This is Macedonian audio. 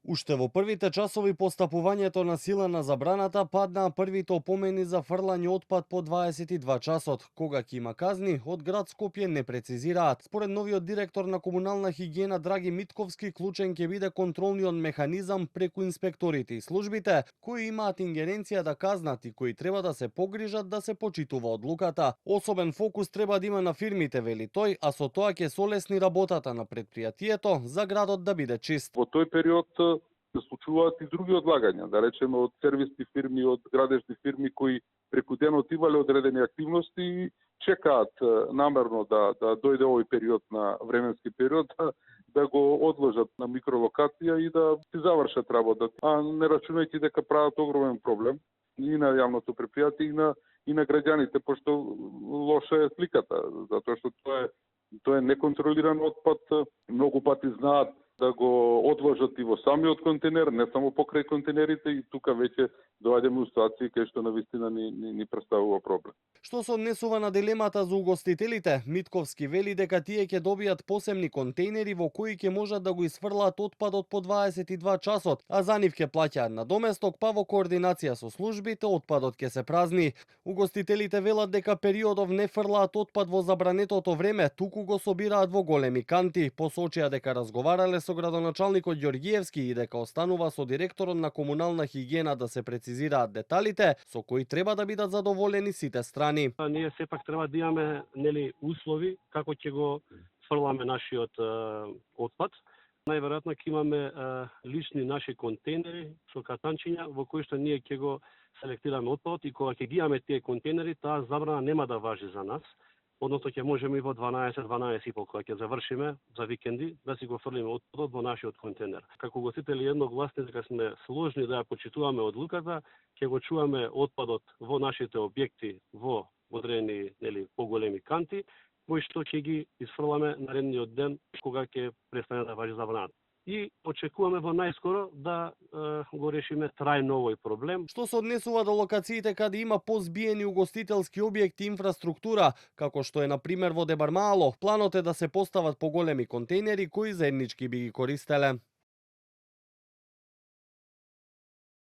Уште во првите часови по стапувањето на сила на забраната паднаа првите опомени за фрлање отпад по 22 часот. Кога ќе има казни, од град Скопје не прецизираат. Според новиот директор на комунална хигиена Драги Митковски, клучен ќе биде контролниот механизам преку инспекторите и службите, кои имаат ингеренција да казнат и кои треба да се погрижат да се почитува одлуката. Особен фокус треба да има на фирмите, вели тој, а со тоа ќе се олесни работата на предпријатието за градот да биде чист. Во тој период се случуваат и други одлагања, да речеме од сервисни фирми, од градежни фирми кои преку денот имале одредени активности и чекаат намерно да дојде овој период на временски период да го одложат на микролокација и да си завршат работата. А не рачунајќи дека прават огромен проблем и на јавното предпријатие и на граѓаните, пошто лоша е сликата, затоа што тоа е неконтролиран отпад, многу пати знаат да го одложат и во самиот контейнер, не само покрај контейнерите, и тука веќе доаѓаме у ситуации кај што навистина ни представува проблем. Што се однесува на дилемата за угостителите, Митковски вели дека тие ќе добијат посебни контейнери во кои ќе можат да го исфрлаат отпадот по 22 часот, а за нив ќе плаќаат надоместок, па во координација со службите отпадот ќе се празни. Угостителите велат дека периодов не фрлаат отпад во забранетото време, туку го собираат во големи канти. Посочија дека разговарале со градоначалникот Ѓоргиевски и дека останува со директорот на комунална хигиена да се прецизираат деталите со кои треба да бидат задоволени сите страни. Ние сепак треба да имаме услови како ќе го фрламе нашиот отпад. Најверојатно ќе имаме лични наши контейнери со катанчиња во кои што ние ќе го селектираме отпадот и кога ќе ги имаме тие контейнери, таа забрана нема да важи за нас. Односно ќе можеме и во 12:30 кога ќе завршиме за викенди да си го фрлиме отпадот во нашиот контейнер. Како гостители едногласни дека сме сложни да ја почитуваме одлуката, ќе го чуваме отпадот во нашите објекти во одредени поголеми канти, кои што ќе ги исфрламе наредниот ден кога ќе престане да важи забраната. И очекуваме во најскоро да го решиме трајно овој проблем. Што се однесува до локациите каде има позбиени угостителски објекти и инфраструктура, како што е на пример во Дебармало, планот е да се постават поголеми контейнери кои заеднички би ги користеле.